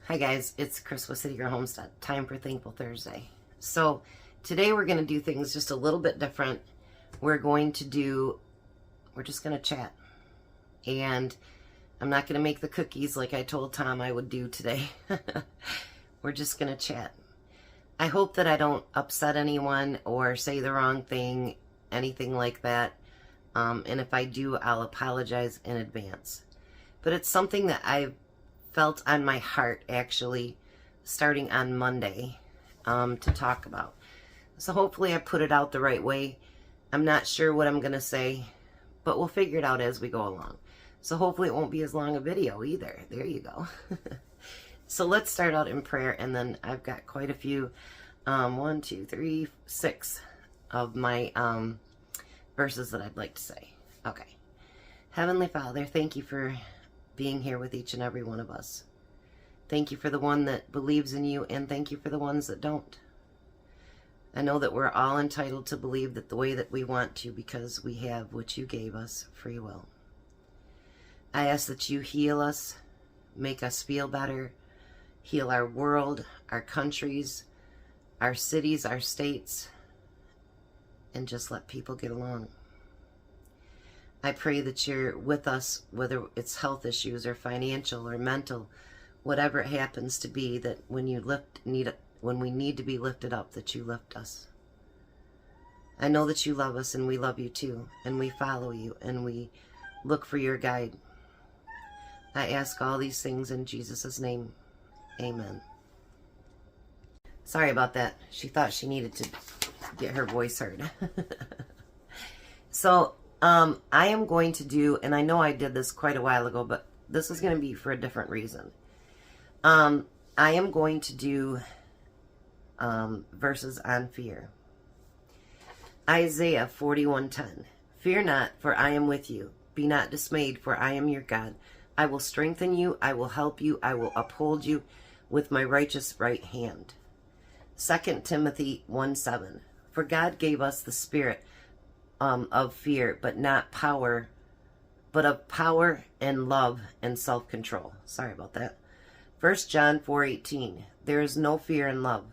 Hi guys, it's Chris with City Girl Homestead. Time for Thankful Thursday. So today we're going to do things just a little bit different. We're just going to chat. And I'm not going to make the cookies like I told Tom I would do today. We're just going to chat. I hope that I don't upset anyone or say the wrong thing, anything like that. And if I do, I'll apologize in advance. But it's something that I've felt on my heart actually starting on Monday to talk about. So hopefully I put it out the right way. I'm not sure what I'm going to say, but we'll figure it out as we go along. So hopefully it won't be as long a video either. There you go. So let's start out in prayer, and then I've got quite a few, 1, 2, 3, 6 of my verses that I'd like to say. Okay. Heavenly Father, thank you for being here with each and every one of us. Thank you for the one that believes in you, and thank you for the ones that don't. I know that we're all entitled to believe that the way that we want to, because we have what you gave us, free will. I ask that you heal us, make us feel better, heal our world, our countries, our cities, our states, and just let people get along. I pray that you're with us, whether it's health issues or financial or mental, whatever it happens to be, that when we need to be lifted up, that you lift us. I know that you love us, and we love you too, and we follow you, and we look for your guide. I ask all these things in Jesus' name. Amen. Sorry about that. She thought she needed to get her voice heard. So, I am going to do, and I know I did this quite a while ago, but this is going to be for a different reason. I am going to do verses on fear. Isaiah 41:10. Fear not, for I am with you. Be not dismayed, for I am your God. I will strengthen you, I will help you, I will uphold you with my righteous right hand. 2 Timothy 1:7. For God gave us the spirit of fear, but not power, but of power and love and self-control. Sorry about that. 1 John 4:18. There is no fear in love,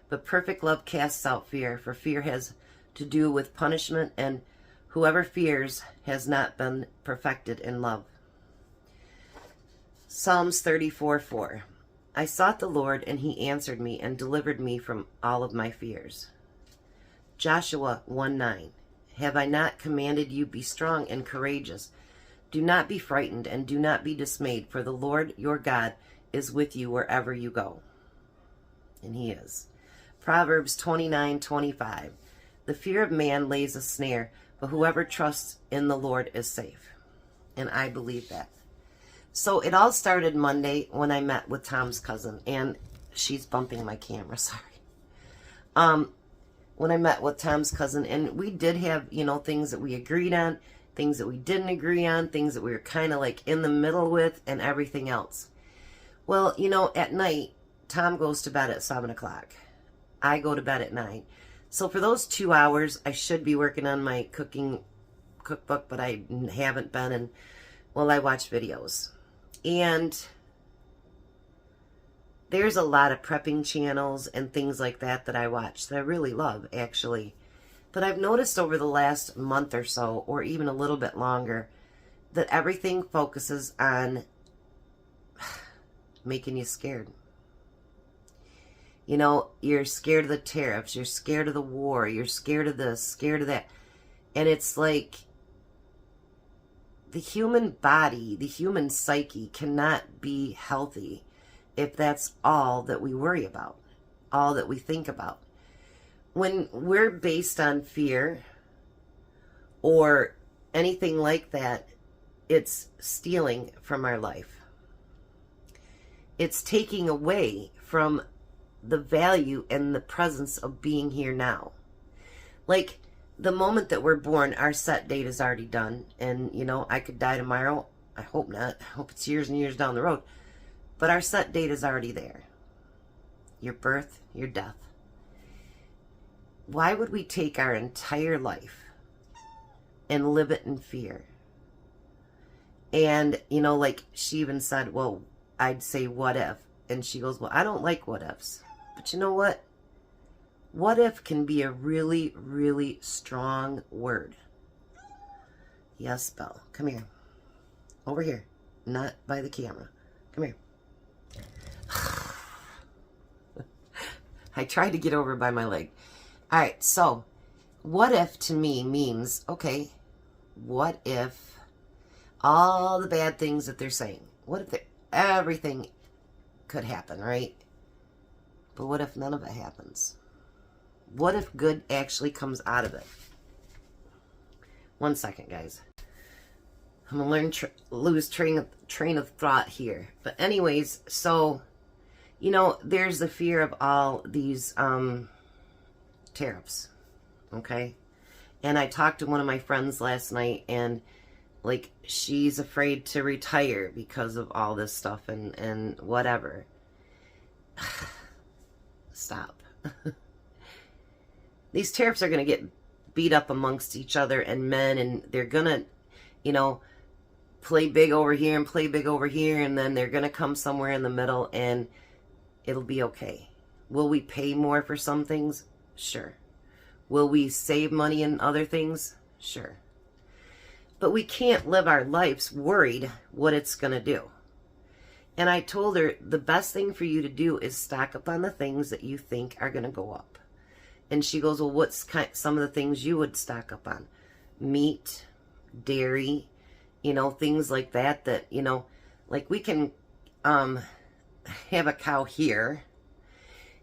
but perfect love casts out fear, for fear has to do with punishment, and whoever fears has not been perfected in love. Psalms 34:4. I sought the Lord, and he answered me and delivered me from all of my fears. Joshua 1:9. Have I not commanded you, be strong and courageous? Do not be frightened and do not be dismayed, for the Lord your God is with you wherever you go. And he is. Proverbs 29:25. The fear of man lays a snare, but whoever trusts in the Lord is safe. And I believe that. So it all started Monday when I met with Tom's cousin, and she's bumping my camera, sorry. When I met with Tom's cousin, and we did have, things that we agreed on, things that we didn't agree on, things that we were kind of like in the middle with, and everything else. Well, at night, Tom goes to bed at 7 o'clock. I go to bed at 9. So for those 2 hours, I should be working on my cookbook, but I haven't been, and, well, I watch videos. And there's a lot of prepping channels and things like that I watch that I really love, actually. But I've noticed over the last month or so, or even a little bit longer, that everything focuses on making you scared. You're scared of the tariffs, you're scared of the war, you're scared of this, scared of that. And it's like the human body, the human psyche cannot be healthy if that's all that we worry about, all that we think about. When we're based on fear or anything like that, it's stealing from our life. It's taking away from the value and the presence of being here now. Like, the moment that we're born, our set date is already done. And, I could die tomorrow. I hope not. I hope it's years and years down the road. But our set date is already there. Your birth, your death. Why would we take our entire life and live it in fear? And, like she even said, well, I'd say, what if? And she goes, well, I don't like what ifs. But you know what? What if can be a really, really strong word. Yes, Belle. Come here. Over here. Not by the camera. Come here. I tried to get over by my leg. All right, so what if to me means, okay, what if all the bad things that they're saying, what if everything could happen, right? But what if none of it happens? What if good actually comes out of it? 1 second, guys. I'm going to lose train of thought here. But anyways, so, you know, there's the fear of all these tariffs, okay? And I talked to one of my friends last night, and, like, she's afraid to retire because of all this stuff and whatever. Stop. These tariffs are going to get beat up amongst each other and men, and they're going to, you know, play big over here and play big over here, and then they're going to come somewhere in the middle, and it'll be okay. Will we pay more for some things? Sure. Will we save money in other things? Sure. But we can't live our lives worried what it's going to do. And I told her the best thing for you to do is stock up on the things that you think are going to go up. And she goes, well, what's some of the things you would stock up on? Meat, dairy, you know, things like that, you know, like we can have a cow here,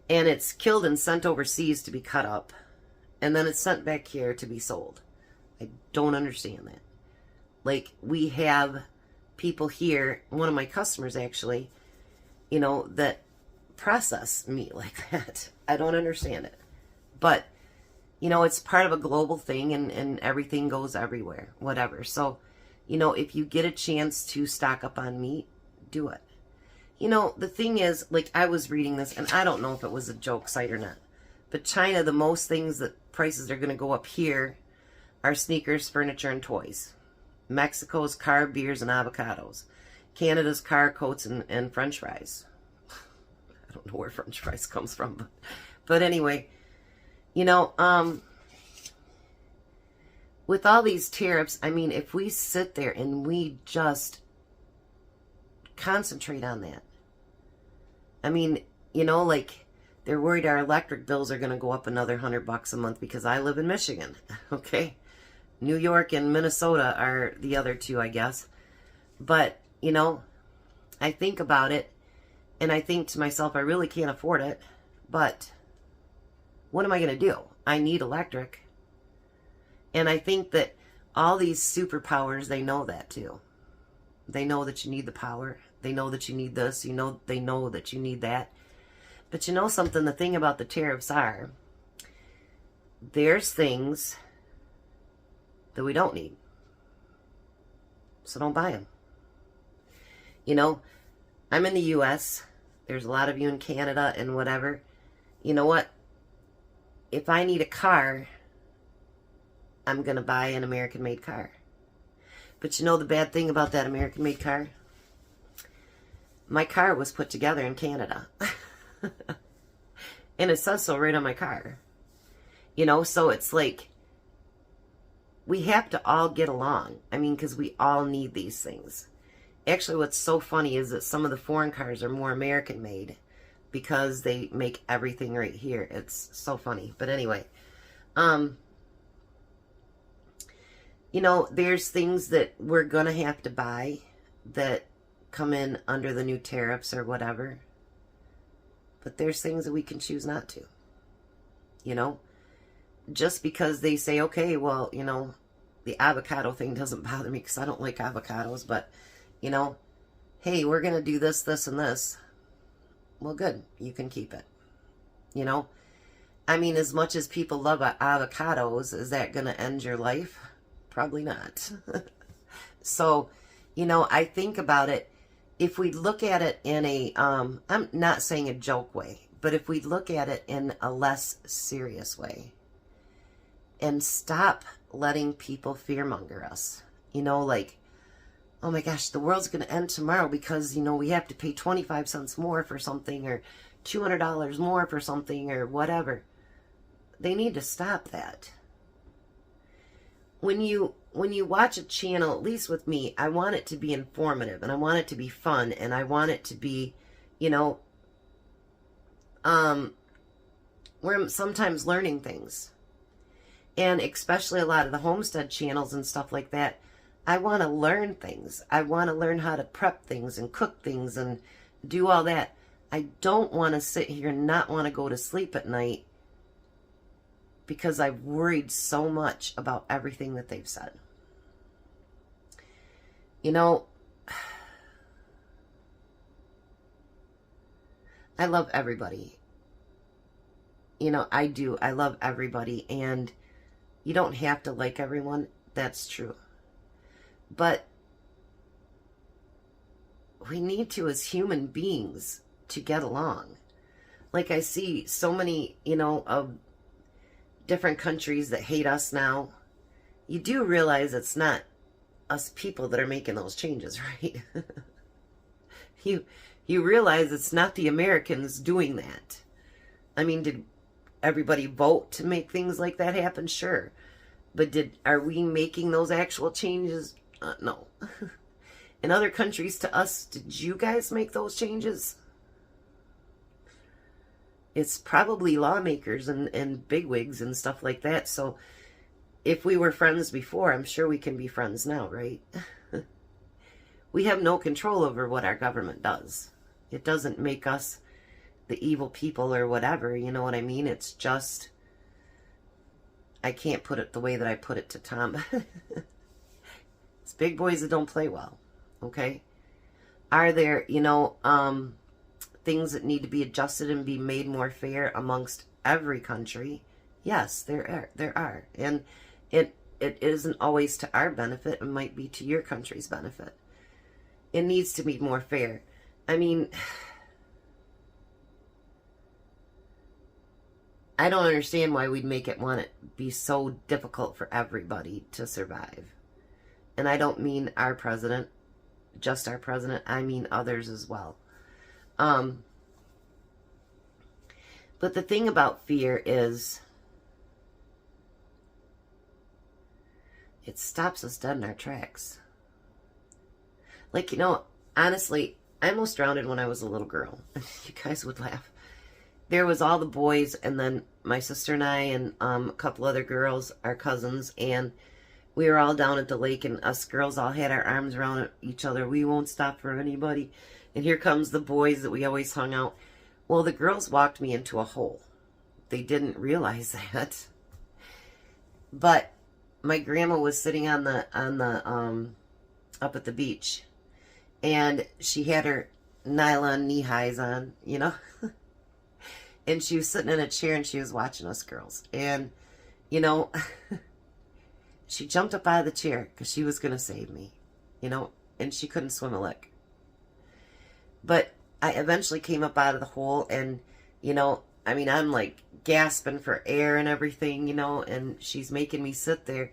and it's killed and sent overseas to be cut up, and then it's sent back here to be sold. I don't understand that. Like, we have people here, one of my customers actually, you know, that process meat like that. I don't understand it. But, you know, it's part of a global thing, and everything goes everywhere, whatever. So, you know, if you get a chance to stock up on meat, do it. You know, the thing is, like, I was reading this, and I don't know if it was a joke site or not, but China, the most things that prices are going to go up here are sneakers, furniture, and toys. Mexico's car, beers, and avocados. Canada's car, coats, and French fries. I don't know where French fries comes from, but anyway, you know, with all these tariffs, I mean, if we sit there and we just concentrate on that. I mean, you know, like, they're worried our electric bills are going to go up another $100 a month because I live in Michigan, okay? New York and Minnesota are the other two, I guess. But, you know, I think about it, and I think to myself, I really can't afford it, but what am I going to do? I need electric. And I think that all these superpowers, they know that too. They know that you need the power. They know that you need this. You know, they know that you need that. But you know something? The thing about the tariffs are, there's things that we don't need. So don't buy them. You know, I'm in the U.S. There's a lot of you in Canada and whatever. You know what? If I need a car, I'm going to buy an American-made car. But you know the bad thing about that American-made car? My car was put together in Canada. And it says so right on my car. You know, so it's like, we have to all get along. I mean, because we all need these things. Actually, what's so funny is that some of the foreign cars are more American-made because they make everything right here. It's so funny. But anyway, you know, there's things that we're going to have to buy that come in under the new tariffs or whatever. But there's things that we can choose not to. You know, just because they say, okay, well, you know, the avocado thing doesn't bother me because I don't like avocados, but, you know, hey, we're going to do this, this, and this. Well, good. You can keep it. You know, I mean, as much as people love avocados, is that going to end your life? Probably not. So, you know, I think about it. If we look at it in a, I'm not saying a joke way, but if we look at it in a less serious way and stop letting people fearmonger us, you know, like, oh my gosh, the world's going to end tomorrow because, you know, we have to pay 25 cents more for something or $200 more for something or whatever. They need to stop that. When you watch a channel, at least with me, I want it to be informative and I want it to be fun and I want it to be, you know, we're sometimes learning things. And especially a lot of the homestead channels and stuff like that, I want to learn things. I want to learn how to prep things and cook things and do all that. I don't want to sit here and not want to go to sleep at night because I've worried so much about everything that they've said. You know, I love everybody. You know, I do. I love everybody. And you don't have to like everyone. That's true. But we need to, as human beings, to get along. Like I see so many, you know, of different countries that hate us now. You do realize it's not us people that are making those changes, right? You realize it's not the Americans doing that. I mean, did everybody vote to make things like that happen? Sure. But are we making those actual changes? No. In other countries to us, did you guys make those changes? It's probably lawmakers and bigwigs and stuff like that. So if we were friends before, I'm sure we can be friends now, right? We have no control over what our government does. It doesn't make us the evil people or whatever, you know what I mean? It's just, I can't put it the way that I put it to Tom. It's big boys that don't play well, okay? Are there, you know, things that need to be adjusted and be made more fair amongst every country? Yes, there are. And it isn't always to our benefit. It might be to your country's benefit. It needs to be more fair. I mean, I don't understand why we'd make it want it be so difficult for everybody to survive. And I don't mean our president, just our president. I mean others as well. But the thing about fear is it stops us dead in our tracks. Like, you know, honestly, I almost drowned when I was a little girl. You guys would laugh. There was all the boys and then my sister and I and a couple other girls, our cousins, and we were all down at the lake and us girls all had our arms around each other. We won't stop for anybody. And here comes the boys that we always hung out. Well, the girls walked me into a hole. They didn't realize that. But my grandma was sitting on the up at the beach. And she had her nylon knee highs on, you know. And she was sitting in a chair and she was watching us girls. And, you know, she jumped up out of the chair because she was going to save me, you know. And she couldn't swim a lick. But I eventually came up out of the hole and, you know, I mean, I'm like gasping for air and everything, you know, and she's making me sit there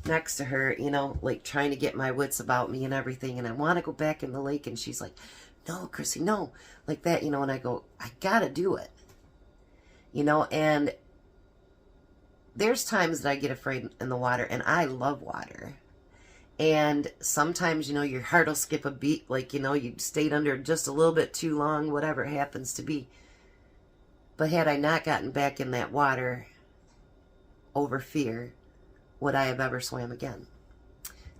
next to her, you know, like trying to get my wits about me and everything. And I want to go back in the lake. And she's like, no, Chrissy, no, like that, you know, and I go, I got to do it, you know, and there's times that I get afraid in the water and I love water. And sometimes, you know, your heart will skip a beat, like, you know, you stayed under just a little bit too long, whatever it happens to be. But had I not gotten back in that water over fear, would I have ever swam again?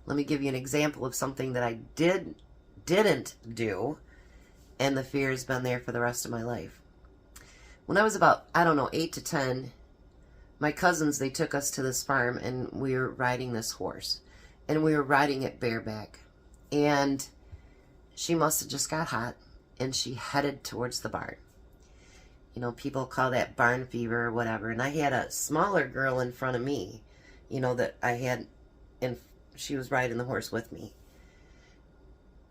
Let me give you an example of something that I didn't do, and the fear has been there for the rest of my life. When I was about, I don't know, 8 to 10, my cousins, they took us to this farm, and we were riding this horse. And we were riding it bareback. And she must have just got hot, and she headed towards the barn. You know, people call that barn fever or whatever. And I had a smaller girl in front of me, you know, that I had, and she was riding the horse with me.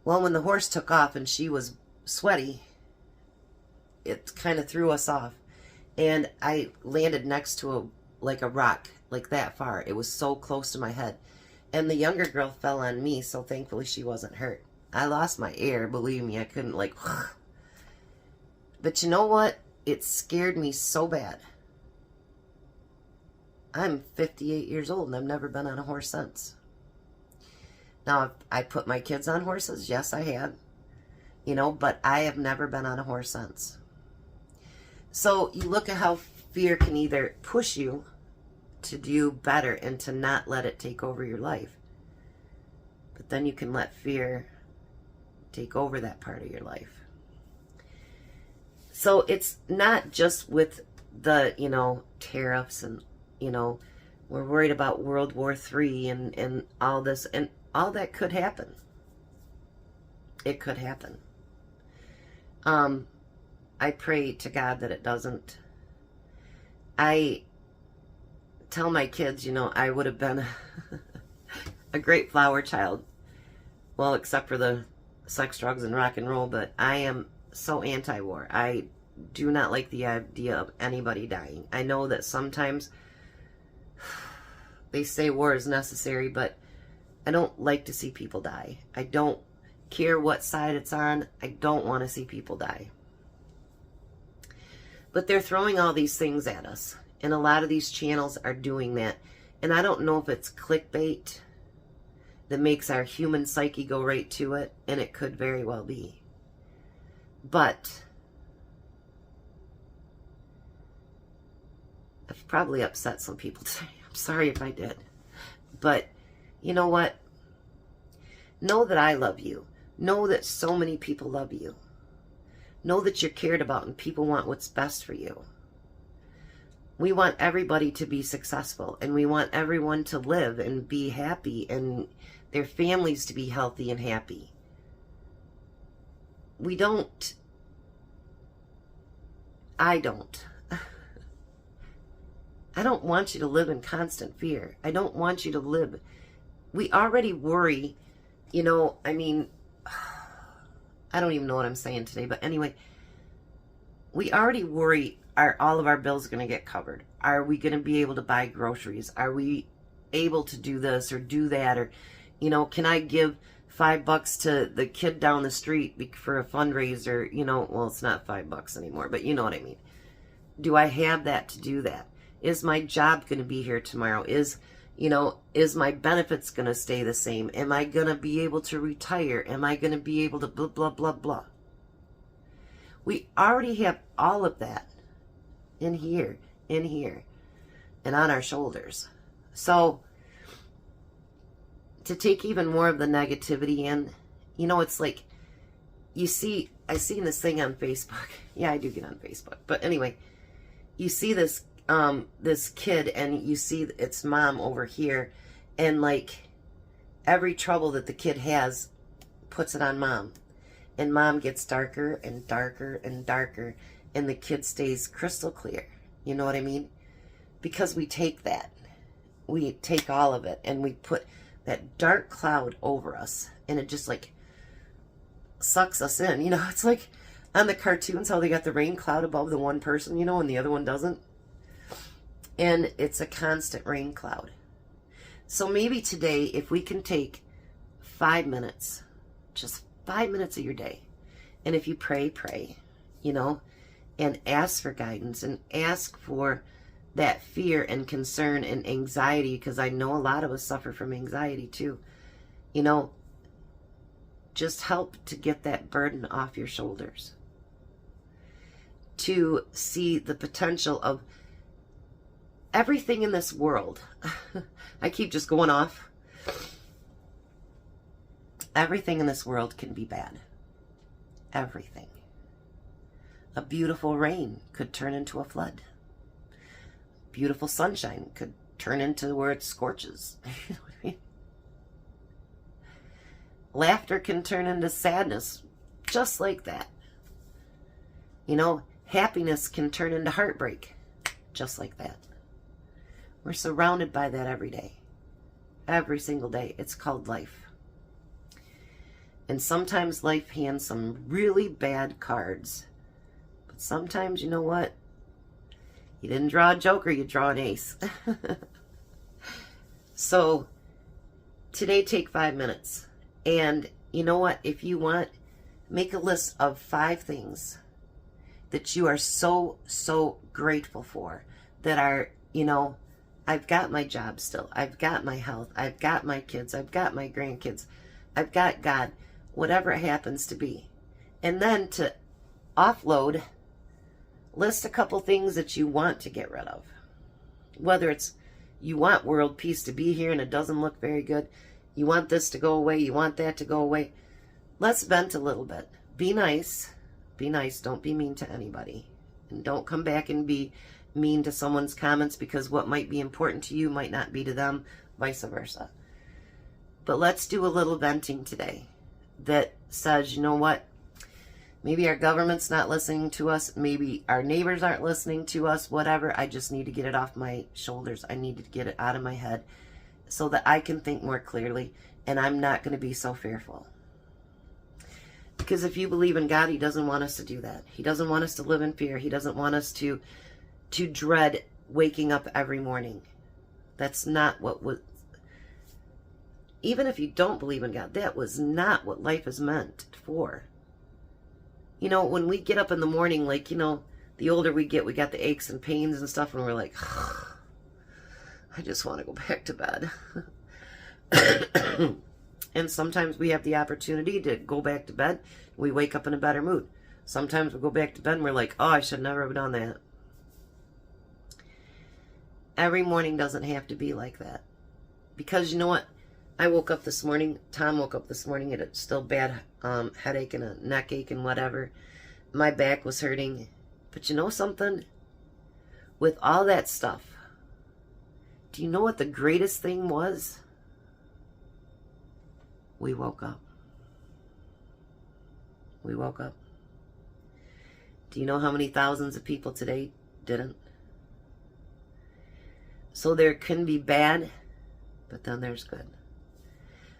Well, when the horse took off and she was sweaty, it kind of threw us off. And I landed next to like a rock, like that far. It was so close to my head. And the younger girl fell on me, so thankfully she wasn't hurt. I lost my air, believe me. I couldn't like... But you know what? It scared me so bad. I'm 58 years old and I've never been on a horse since. Now, I put my kids on horses. Yes, I have. You know, but I have never been on a horse since. So you look at how fear can either push you to do better and to not let it take over your life. But then you can let fear take over that part of your life. So it's not just with the, you know, tariffs and, you know, we're worried about World War III and all this, and all that could happen. It could happen. I pray to God that it doesn't. I tell my kids, you know, I would have been a great flower child. Well, except for the sex, drugs, and rock and roll, but I am so anti-war. I do not like the idea of anybody dying. I know that sometimes they say war is necessary, but I don't like to see people die. I don't care what side it's on. I don't want to see people die. But they're throwing all these things at us. And a lot of these channels are doing that. And I don't know if it's clickbait that makes our human psyche go right to it. And it could very well be. But I've probably upset some people today. I'm sorry if I did. But you know what? Know that I love you. Know that so many people love you. Know that you're cared about and people want what's best for you. We want everybody to be successful and we want everyone to live and be happy and their families to be healthy and happy. I don't want you to live in constant fear. I don't want you to live. We already worry, you know, I mean, I don't even know what I'm saying today, but anyway, we already worry, are all of our bills going to get covered? Are we going to be able to buy groceries? Are we able to do this or do that? Or, you know, can I give $5 to the kid down the street for a fundraiser? You know, well, it's not $5 anymore, but you know what I mean. Do I have that to do that? Is my job going to be here tomorrow? Is my benefits going to stay the same? Am I going to be able to retire? Am I going to be able to blah, blah, blah, blah? We already have all of that in here, and on our shoulders. So, to take even more of the negativity in, you know, it's like, I seen this thing on Facebook. Yeah, I do get on Facebook. But anyway, you see this kid and you see its mom over here, and like every trouble that the kid has puts it on mom, and mom gets darker and darker and darker, and the kid stays crystal clear. You know what I mean? Because we take all of it and we put that dark cloud over us, and it just like sucks us in. You know, it's like on the cartoons how they got the rain cloud above the one person, you know, and the other one doesn't. And it's a constant rain cloud. So maybe today, if we can take 5 minutes, just 5 minutes of your day, and if you pray, you know, and ask for guidance and ask for that fear and concern and anxiety, because I know a lot of us suffer from anxiety too, you know, just help to get that burden off your shoulders. To see the potential of everything in this world. I keep just going off. Everything in this world can be bad. Everything. A beautiful rain could turn into a flood. Beautiful sunshine could turn into where it scorches. You know what I mean? Laughter can turn into sadness, just like that. You know, happiness can turn into heartbreak, just like that. We're surrounded by that every day. Every single day. It's called life. And sometimes life hands some really bad cards. But sometimes, you know what? You didn't draw a joker, you draw an ace. So, Today, take 5 minutes. And you know what? If you want, make a list of 5 things that you are so, so grateful for. That are, I've got my job still. I've got my health. I've got my kids. I've got my grandkids. I've got God. Whatever it happens to be. And then to offload, list a couple things that you want to get rid of. Whether it's you want world peace to be here and it doesn't look very good. You want this to go away. You want that to go away. Let's vent a little bit. Be nice. Be nice. Don't be mean to anybody. And don't come back and be mean to someone's comments, because what might be important to you might not be to them, vice versa. But let's do a little venting today that says, you know what? Maybe our government's not listening to us. Maybe our neighbors aren't listening to us. Whatever. I just need to get it off my shoulders. I need to get it out of my head so that I can think more clearly, and I'm not going to be so fearful. Because if you believe in God, He doesn't want us to do that. He doesn't want us to live in fear. He doesn't want us to dread waking up every morning. That's not what was... Even if you don't believe in God, that was not what life is meant for. When we get up in the morning, the older we get, we got the aches and pains and stuff, and we're like, I just want to go back to bed. And sometimes we have the opportunity to go back to bed. We wake up in a better mood. Sometimes we go back to bed and we're like, oh, I should never have done that. Every morning doesn't have to be like that. Because you know what? I woke up this morning, Tom woke up this morning, and it's still bad headache and a neck ache and whatever. My back was hurting. But you know something? With all that stuff, do you know what the greatest thing was? We woke up. We woke up. Do you know how many thousands of people today didn't? So there can be bad, but then there's good.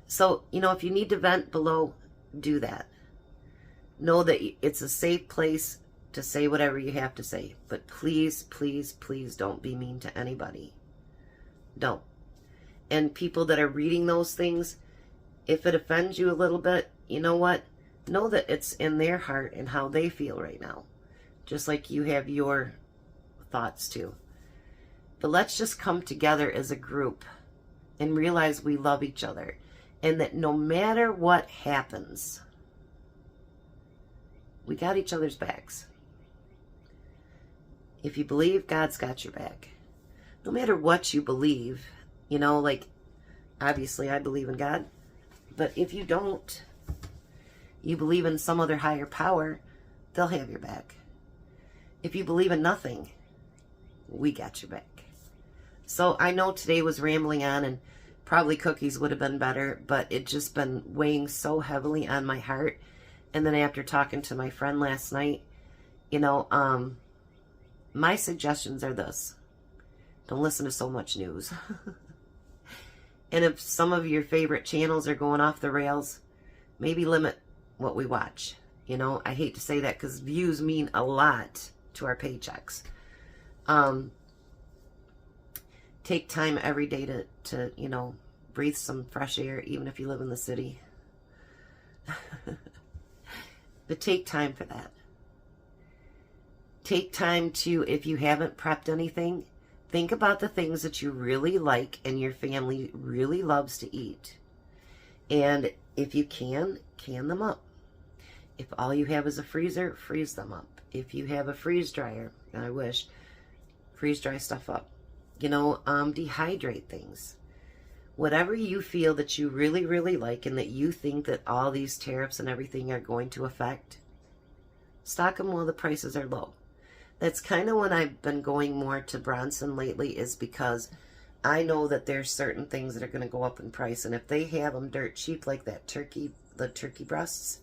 So, if you need to vent below, do that. Know that it's a safe place to say whatever you have to say. But please, please, please don't be mean to anybody. Don't. And people that are reading those things, if it offends you a little bit, you know what? Know that it's in their heart and how they feel right now. Just like you have your thoughts too. But let's just come together as a group and realize we love each other. And that no matter what happens, we got each other's backs. If you believe, God's got your back. No matter what you believe, obviously I believe in God. But if you don't, you believe in some other higher power, they'll have your back. If you believe in nothing, we got your back. So I know today was rambling on, and probably cookies would have been better, but it just been weighing so heavily on my heart. And then after talking to my friend last night, my suggestions are this. Don't listen to so much news. And if some of your favorite channels are going off the rails, maybe limit what we watch. I hate to say that because views mean a lot to our paychecks. Take time every day to breathe some fresh air, even if you live in the city. But take time for that. Take time to, if you haven't prepped anything, think about the things that you really like and your family really loves to eat. And if you can them up. If all you have is a freezer, freeze them up. If you have a freeze dryer, and I wish, freeze dry stuff up. Dehydrate things. Whatever you feel that you really, really like and that you think that all these tariffs and everything are going to affect, stock them while the prices are low. That's kind of when I've been going more to Bronson lately, is because I know that there's certain things that are going to go up in price. And if they have them dirt cheap, like that turkey, the turkey breasts,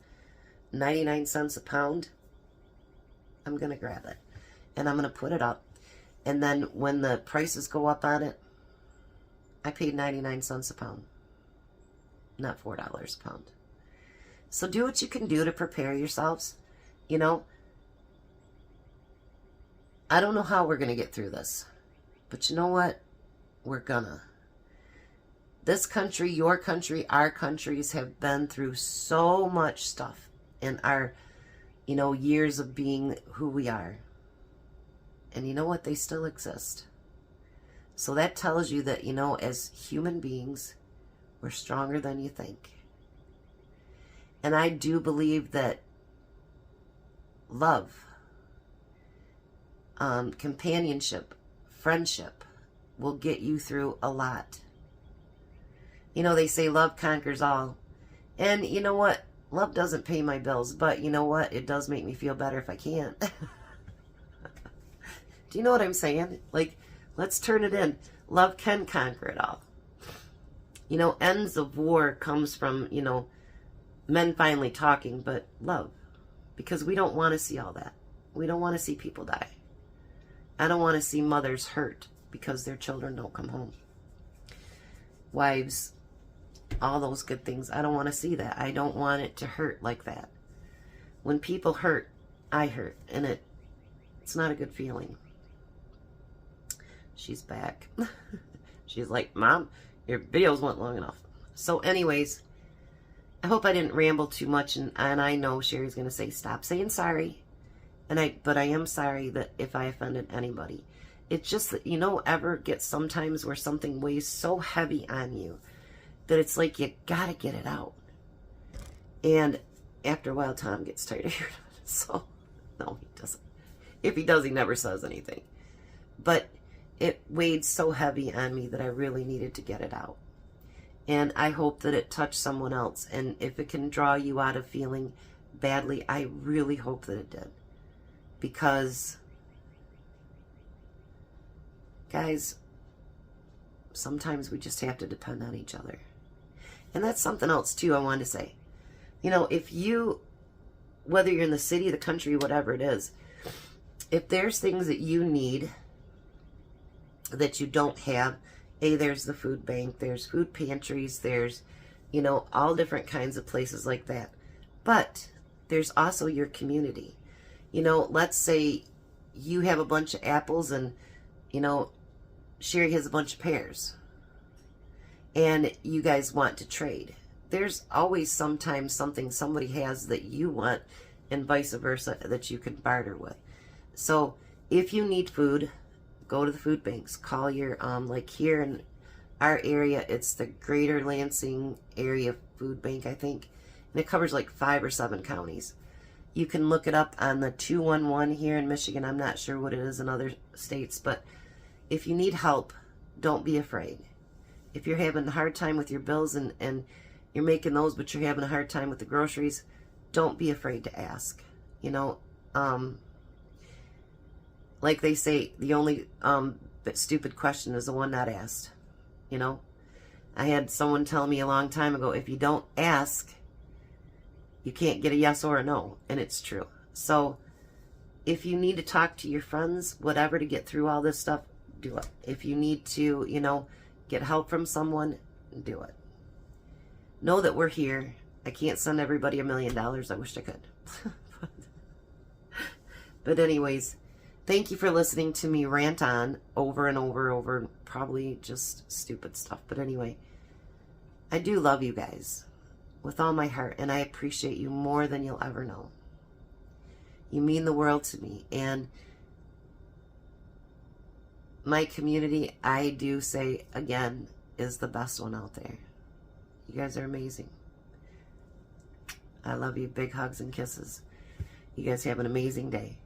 99 cents a pound, I'm going to grab it. And I'm going to put it up. And then when the prices go up on it, I paid 99 cents a pound, not $4 a pound. So do what you can do to prepare yourselves. I don't know how we're going to get through this, but you know what? We're gonna. This country, your country, our countries have been through so much stuff in our, years of being who we are. And you know what? They still exist. So that tells you that, as human beings, we're stronger than you think. And I do believe that love, companionship, friendship will get you through a lot. They say love conquers all. And you know what? Love doesn't pay my bills, but you know what? It does make me feel better if I can't. Do you know what I'm saying? Like, let's turn it in. Love can conquer it all. Ends of war comes from, men finally talking, but love. Because we don't want to see all that. We don't want to see people die. I don't want to see mothers hurt because their children don't come home. Wives, all those good things. I don't want to see that. I don't want it to hurt like that. When people hurt, I hurt. And it's not a good feeling. She's back. She's like, Mom, your videos weren't long enough. So anyways, I hope I didn't ramble too much. And I know Sherry's going to say, stop saying sorry. But I am sorry that if I offended anybody. It's just that, ever get sometimes where something weighs so heavy on you that it's like you gotta get it out. And after a while, Tom gets tired of hearing it. So, no, he doesn't. If he does, he never says anything. But it weighed so heavy on me that I really needed to get it out. And I hope that it touched someone else. And if it can draw you out of feeling badly, I really hope that it did. Because, guys, sometimes we just have to depend on each other. And that's something else, too, I wanted to say. If you, whether you're in the city, the country, whatever it is, if there's things that you need that you don't have, there's the food bank, there's food pantries, there's, all different kinds of places like that. But there's also your community. Let's say you have a bunch of apples and, Sherry has a bunch of pears. And you guys want to trade. There's always sometimes something somebody has that you want and vice versa that you can barter with. So if you need food, go to the food banks. Call your, like here in our area, it's the Greater Lansing Area Food Bank, I think. And it covers like 5 or 7 counties. You can look it up on the 211 here in Michigan. I'm not sure what it is in other states, but if you need help, don't be afraid. If you're having a hard time with your bills and you're making those, but you're having a hard time with the groceries, don't be afraid to ask. Like they say, the only stupid question is the one not asked. I had someone tell me a long time ago, if you don't ask, you can't get a yes or a no. And it's true. So if you need to talk to your friends, whatever, to get through all this stuff, do it. If you need to, get help from someone, do it. Know that we're here. I can't send everybody $1 million. I wish I could. But anyways, thank you for listening to me rant on over and over, probably just stupid stuff. But anyway, I do love you guys with all my heart, and I appreciate you more than you'll ever know. You mean the world to me. And my community, I do say again, is the best one out there. You guys are amazing. I love you. Big hugs and kisses. You guys have an amazing day.